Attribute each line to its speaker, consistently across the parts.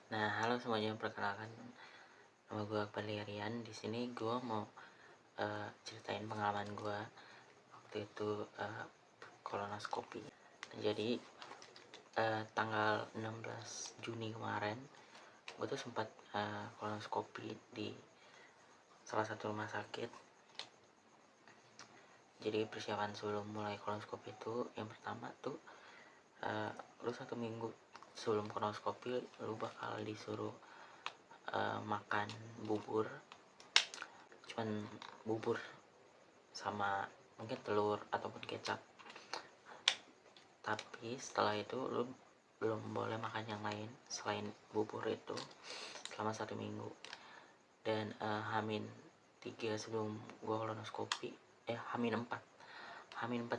Speaker 1: Nah, halo semuanya, perkenalkan nama gue Valerian. Di sini gue mau ceritain pengalaman gue waktu itu kolonoskopi. Jadi tanggal 16 Juni kemarin, gue tuh sempat kolonoskopi di salah satu rumah sakit. Jadi persiapan sebelum mulai kolonoskopi itu, yang pertama tuh lu 1 minggu sebelum kolonoskopi lu bakal disuruh makan bubur, cuman bubur sama mungkin telur ataupun kecap. Tapi setelah itu lu belum boleh makan yang lain selain bubur itu selama 1 minggu. Dan H-3 sebelum gua kolonoskopi, H-4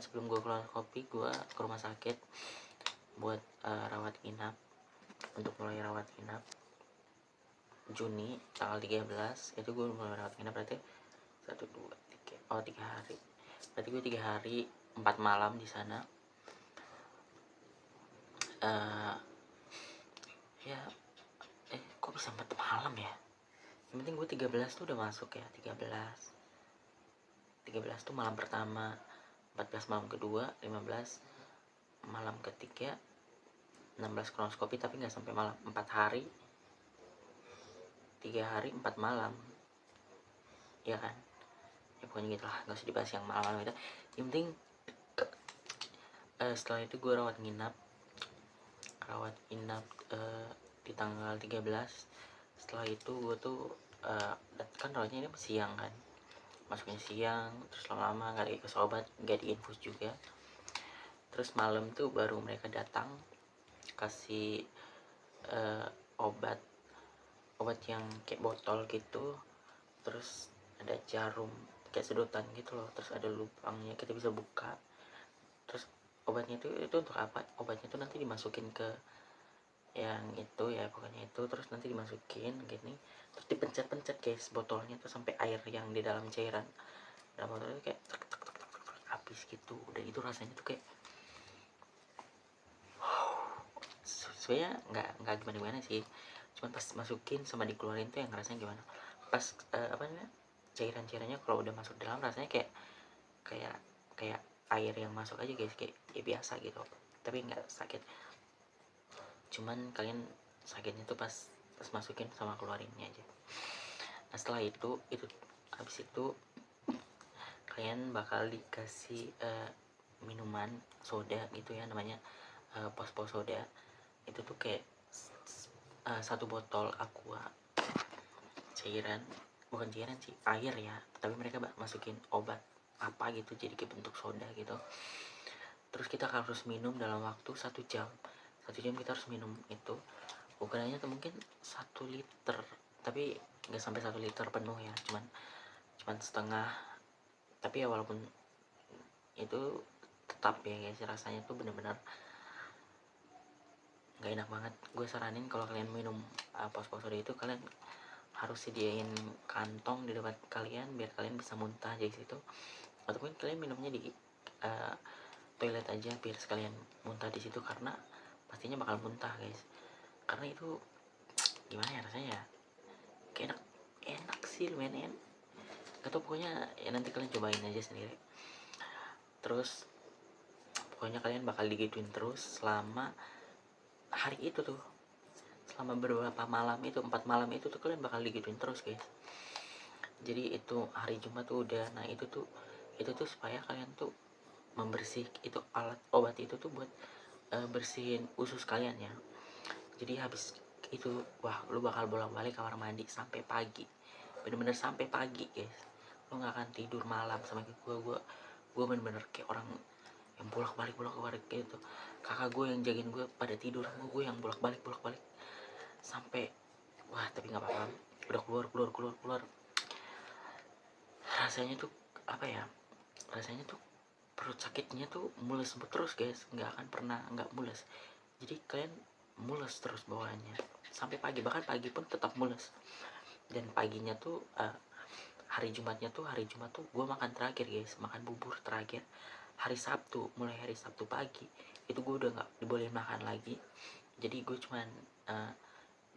Speaker 1: sebelum gua kolonoskopi, gua ke rumah sakit buat rawat inap, untuk mulai rawat inap. Juni tanggal 13 itu gue mulai rawat inap, berarti 3 hari. Berarti gue 3 hari 4 malam di sana. Ya kok bisa 4 malam ya, yang penting gue 13 tuh udah masuk ya. 13 tuh malam pertama, 14 malam kedua, 15 malam ketiga, 16 kolonoskopi. Tapi nggak sampai malam, 4 hari 3 hari 4 malam, ya kan. Ya pokoknya gitu lah, nggak usah dibahas yang malam-malam itu. Yang penting setelah itu gue rawat inap di tanggal 13. Setelah itu gue tuh kan rawatnya ini siang kan, masuknya siang, terus lama-lama nggak dikasih obat, nggak diinfus juga. Terus malam tuh baru mereka datang kasih obat yang kayak botol gitu, terus ada jarum kayak sedotan gitu loh, terus ada lubangnya, kita bisa buka. Terus obatnya itu untuk apa? Obatnya tuh nanti dimasukin ke yang itu ya, pokoknya itu. Terus nanti dimasukin gini, terus dipencet-pencet guys botolnya tuh sampai air yang di dalam cairan dalam botol itu kayak habis gitu. Dan itu rasanya tuh kayak sebenarnya nggak gimana sih, cuman pas masukin sama dikeluarin tuh yang rasanya gimana. Pas cairannya kalau udah masuk dalam rasanya kayak kayak kayak air yang masuk aja guys, kayak ya biasa gitu, tapi nggak sakit. Cuman kalian sakitnya tuh pas masukin sama keluarinnya aja. Nah setelah itu habis itu kalian bakal dikasih minuman soda gitu ya, namanya pos soda. Itu tuh kayak 1 botol aqua, cairan, bukan cairan sih, air ya, tapi mereka masukin obat apa gitu jadi kayak bentuk soda gitu. Terus kita harus minum dalam waktu 1 jam. 1 jam kita harus minum itu. Ukurannya tuh mungkin 1 liter, tapi nggak sampai 1 liter penuh ya, cuman setengah. Tapi ya walaupun itu tetap ya guys, rasanya tuh bener-bener nggak enak banget. Gue saranin kalau kalian minum pos-pos soda itu, kalian harus sediain kantong di depan kalian biar kalian bisa muntah aja di situ, ataupun kalian minumnya di toilet aja biar sekalian muntah di situ, karena pastinya bakal muntah guys. Karena itu gimana ya rasanya ya, kayak enak sih, lumayan enak. Gak tau, pokoknya ya nanti kalian cobain aja sendiri. Terus pokoknya kalian bakal digituin terus selama hari itu tuh, selama beberapa malam itu, 4 malam itu tuh kalian bakal digituin terus guys. Jadi itu hari Jumat tuh udah. Nah itu tuh supaya kalian tuh membersih itu, alat obat itu tuh buat bersihin usus kalian ya. Jadi habis itu, wah lu bakal bolak-balik kamar mandi sampai pagi, bener-bener sampai pagi guys. Lu nggak akan tidur malam. Sama kayak gue bener-bener kayak orang yang bolak-balik gitu. Kakak gue yang jagain gue pada tidur, gue yang bolak-balik sampai, wah tapi nggak apa-apa, udah keluar. Rasanya tuh apa ya, rasanya tuh perut sakitnya tuh mules terus guys, nggak akan pernah nggak mules. Jadi kalian mules terus bawaannya sampai pagi, bahkan pagi pun tetap mules. Dan paginya tuh hari Jumat tuh gue makan terakhir guys, makan bubur terakhir. Mulai hari Sabtu pagi itu gue udah nggak dibolehin makan lagi. Jadi gue cuman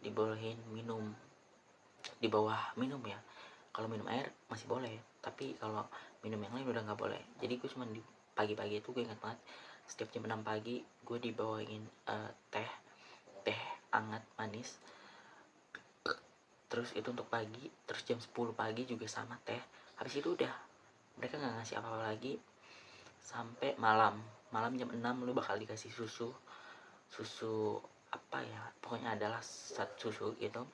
Speaker 1: dibolehin minum di bawah minum ya. Kalau minum air masih boleh, tapi kalau minum yang lain udah nggak boleh. Jadi gue cuma di pagi-pagi itu gue ingat banget, setiap jam 6 pagi gue dibawain teh teh hangat manis. Terus itu untuk pagi, terus jam 10 pagi juga sama teh. Habis itu udah, mereka nggak ngasih apa-apa lagi sampai malam. Malam jam 6 lu bakal dikasih susu apa ya, pokoknya adalah susu gitu.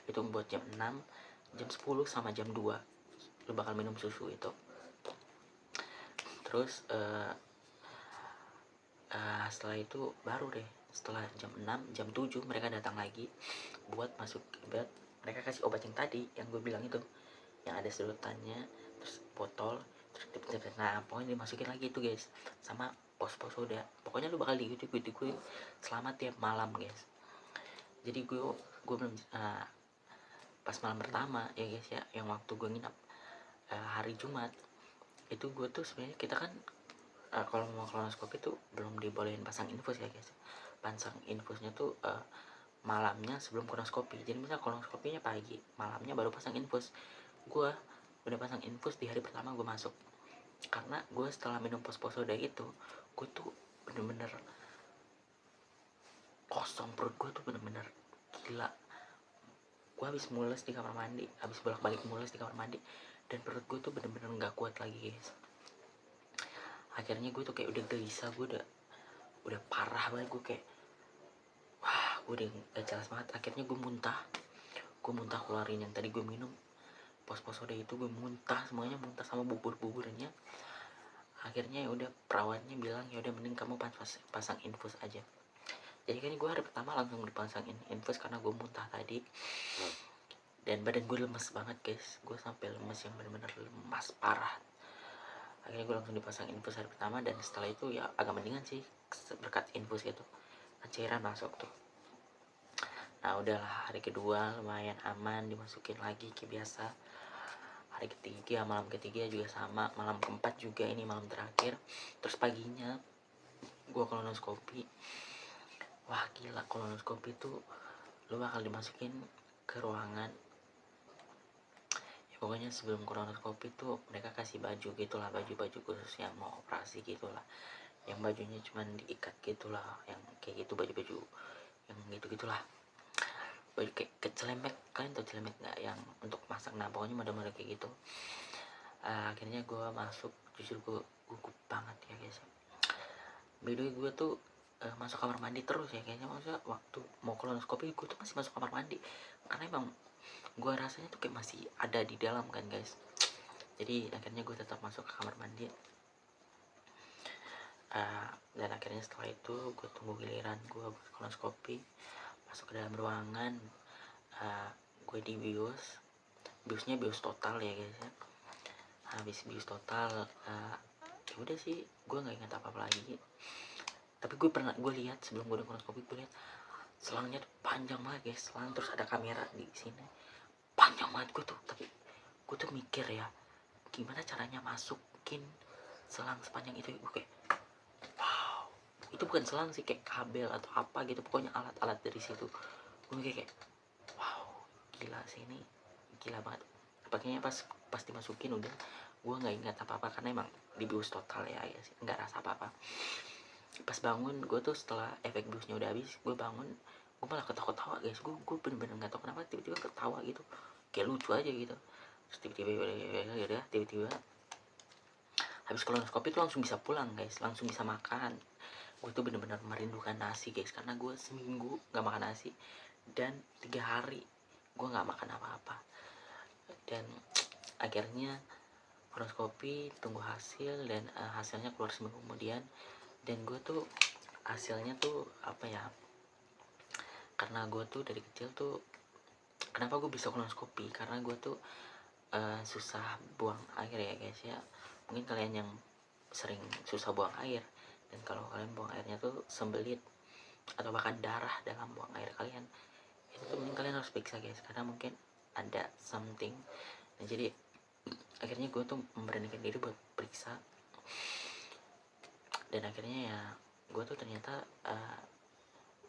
Speaker 1: Itu buat jam 6, jam 10 sama jam 2 lu bakal minum susu itu. Terus setelah itu baru deh, setelah jam 6, jam 7 mereka datang lagi buat masuk buat mereka kasih obat yang tadi yang gue bilang itu, yang ada sedotannya, terus botol, terus nah pokoknya dimasukin lagi itu guys, sama pos-pos soda. Pokoknya lu bakal diikuti gue selama tiap malam guys. Jadi gue belum pas malam pertama ya guys ya, yang waktu gue nginap hari Jumat itu, gue tuh sebenarnya kita kan kalau mau kolonoskopi tuh belum dibolehin pasang infus ya guys. Pasang infusnya tuh malamnya sebelum kolonoskopi. Jadi misalnya kolonoskopinya pagi, malamnya baru pasang infus. Gue udah pasang infus di hari pertama gue masuk, karena gue setelah minum pos-posoda itu gue tuh bener-bener kosong, perut gue tuh bener-bener gila. Gue habis mules di kamar mandi, habis bolak-balik mules di kamar mandi, dan perut gue tuh bener-bener nggak kuat lagi guys. Akhirnya gue tuh kayak udah gelisah, gue udah parah banget, gue kayak wah gue udah gak jelas banget. Akhirnya gue muntah keluarin yang tadi gue minum pos-pos soda itu, gue muntah semuanya, muntah sama bubur-buburnya. Akhirnya ya udah, perawatnya bilang ya udah mending kamu pasang infus aja. Jadi kan gue hari pertama langsung dipasangin infus karena gue muntah tadi, dan badan gue lemes banget guys. Gue sampai lemes yang benar-benar lemas parah. Akhirnya gue langsung dipasang infus hari pertama, dan setelah itu ya agak mendingan sih berkat infus itu, cairan masuk tuh. Nah udahlah, hari kedua lumayan aman, dimasukin lagi kayak biasa. Hari ketiga, malam ketiga juga sama, malam keempat juga, ini malam terakhir. Terus paginya gue kolonoskopi. Wah gila, kolonoskopi tuh lu bakal dimasukin ke ruangan ya. Pokoknya sebelum kolonoskopi tuh mereka kasih baju gitulah, baju khusus yang mau operasi gitulah, yang bajunya cuman diikat gitulah, yang kayak gitu, baju yang gitu-gitulah, baju kayak kecelemek. Kalian tau celemek nggak, yang untuk masak? Nah pokoknya model-model kayak gitu. Akhirnya gue masuk, jujur gue gugup banget ya guys. By the way, gue tuh masuk kamar mandi terus ya kayaknya. Maksudnya waktu mau kolonoskopi gue tuh masih masuk kamar mandi, karena emang gue rasanya tuh kayak masih ada di dalam kan guys. Jadi akhirnya gue tetap masuk ke kamar mandi. Dan akhirnya setelah itu gue tunggu giliran gue kolonoskopi, masuk ke dalam ruangan. Gue di biusnya bius total ya guys ya. Habis bius total ya udah sih, gue nggak ingat apa-apa lagi. Tapi gue lihat sebelum gue kolonoskopi, gue lihat selangnya tuh panjang banget guys, selang, terus ada kamera di sini, panjang banget. Tapi gue tuh mikir ya, gimana caranya masukin selang sepanjang itu. Gue kayak wow, itu bukan selang sih, kayak kabel atau apa gitu, pokoknya alat-alat dari situ. Gue mikir kayak wow, gila sih ini, gila banget. Pakainya pas dimasukin udah, gue nggak ingat apa-apa karena emang dibius total ya guys, nggak rasa apa-apa. Pas bangun gue tuh setelah efek biusnya udah habis, gue bangun, gue malah ketawa-ketawa guys. Gue bener-bener nggak tahu kenapa tiba-tiba ketawa gitu, kayak lucu aja gitu. Terus tiba-tiba habis kolonoskopi tuh langsung bisa pulang guys, langsung bisa makan. Gue tuh bener-bener merindukan nasi guys, karena gue seminggu nggak makan nasi, dan 3 hari gue nggak makan apa-apa. Dan akhirnya kolonoskopi, tunggu hasil, dan hasilnya keluar seminggu kemudian. Dan gue tuh hasilnya tuh apa ya, karena gue tuh dari kecil tuh, kenapa gue bisa kolonoskopi, karena gue tuh susah buang air ya guys ya. Mungkin kalian yang sering susah buang air, dan kalau kalian buang airnya tuh sembelit atau bahkan darah dalam buang air kalian, itu tuh mungkin kalian harus periksa guys, karena mungkin ada something. Nah jadi akhirnya gue tuh memberanikan diri buat periksa, dan akhirnya ya gue tuh ternyata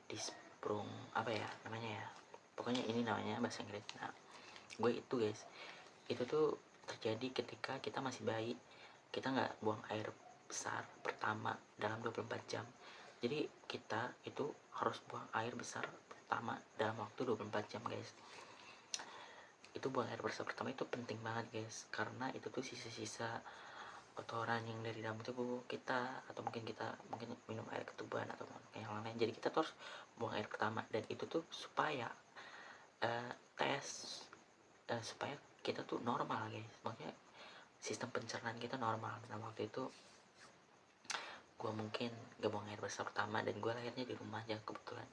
Speaker 1: disprung apa ya namanya ya, pokoknya ini namanya bahasa Inggris. Nah gue itu guys, itu tuh terjadi ketika kita masih bayi, kita nggak buang air besar pertama dalam 24 jam. Jadi kita itu harus buang air besar pertama dalam waktu 24 jam guys. Itu buang air besar pertama itu penting banget guys, karena itu tuh sisa-sisa kotoran yang dari dalam tubuh kita, atau mungkin kita minum air ketuban atau yang lain-lain. Jadi kita terus buang air pertama, dan itu tuh supaya tes supaya kita tuh normal guys, maksudnya sistem pencernaan kita normal. Nah waktu itu gue mungkin gak buang air besar pertama, dan gue lahirnya di rumah aja kebetulan,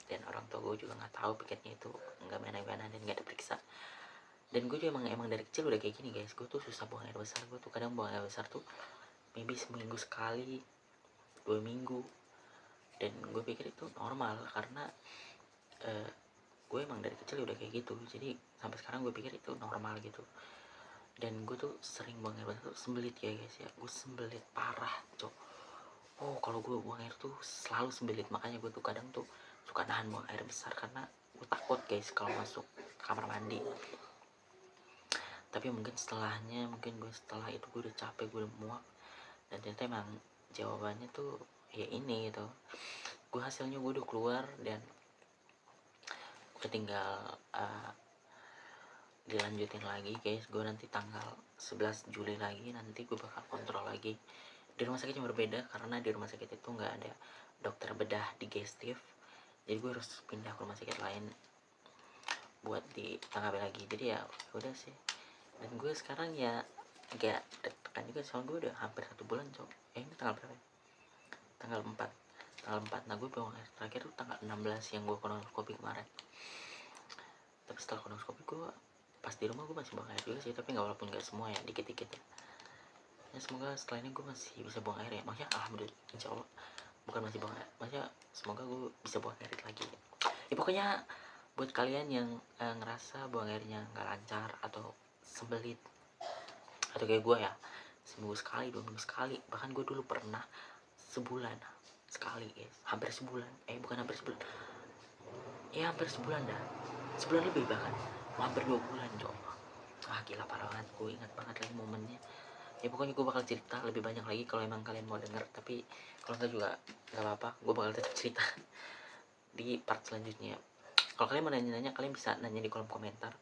Speaker 1: dan orang tua gue juga nggak tahu pikirnya itu nggak mana-mana dan nggak diperiksa. Dan gue juga emang dari kecil udah kayak gini guys, gue tuh susah buang air besar. Gue tuh kadang buang air besar tuh maybe seminggu sekali, 2 minggu, dan gue pikir itu normal karena gue emang dari kecil udah kayak gitu. Jadi sampai sekarang gue pikir itu normal gitu. Dan gue tuh sering buang air besar tuh sembelit ya guys ya, gue sembelit parah cok. Oh kalau gue buang air tuh selalu sembelit, makanya gue tuh kadang tuh suka nahan buang air besar karena gue takut guys kalau masuk kamar mandi. Tapi mungkin setelahnya, mungkin gue setelah itu gue udah capek, gue udah muak, dan ternyata emang jawabannya tuh ya ini gitu. Gue hasilnya gue udah keluar, dan gue tinggal dilanjutin lagi guys. Gue nanti tanggal 11 Juli lagi, nanti gue bakal kontrol lagi di rumah sakit yang berbeda, karena di rumah sakit itu nggak ada dokter bedah digestif. Jadi gue harus pindah ke rumah sakit lain buat ditanggapi lagi. Jadi ya udah sih. Dan gue sekarang ya agak deg-degan juga, soalnya gue udah hampir 1 bulan cok. Ini tanggal berapa ya? Tanggal 4. Nah gue buang air terakhir tuh tanggal 16 yang gue kolonoskopi kemarin. Tapi setelah kolonoskopi gue pas di rumah gue masih buang air juga sih, tapi nggak, walaupun nggak semua ya, dikit-dikit ya. Ya semoga setelah ini gue masih bisa buang air ya, maksudnya alhamdulillah, insya Allah. Bukan masih buang air, maksudnya semoga gue bisa buang air lagi ya. Pokoknya buat kalian yang ngerasa buang airnya nggak lancar atau sembelit, atau kayak gue ya seminggu sekali, 2 minggu sekali, bahkan gue dulu pernah sebulan sekali guys, hampir sebulan, bukan hampir sebulan ya, hampir sebulan dah, sebulan lebih bahkan, hampir 2 bulan coba. Gila parah banget, gue ingat banget lagi momennya. Ya pokoknya gue bakal cerita lebih banyak lagi kalau emang kalian mau denger, tapi kalau enggak juga nggak apa-apa, gue bakal tetap cerita di part selanjutnya. Kalau kalian mau nanya-nanya, kalian bisa nanya di kolom komentar.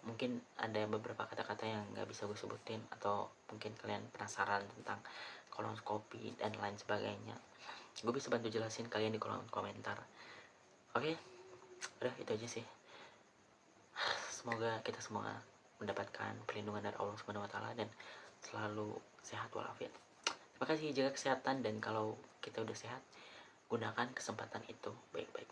Speaker 1: Mungkin ada beberapa kata-kata yang nggak bisa gue sebutin, atau mungkin kalian penasaran tentang kolonoskopi dan lain sebagainya, gue bisa bantu jelasin kalian di kolom komentar. Oke, udah itu aja sih. Semoga kita semua mendapatkan perlindungan dari Allah Subhanahu wa taala dan selalu sehat walafiat. Terima kasih, jaga kesehatan, dan kalau kita udah sehat, gunakan kesempatan itu baik-baik.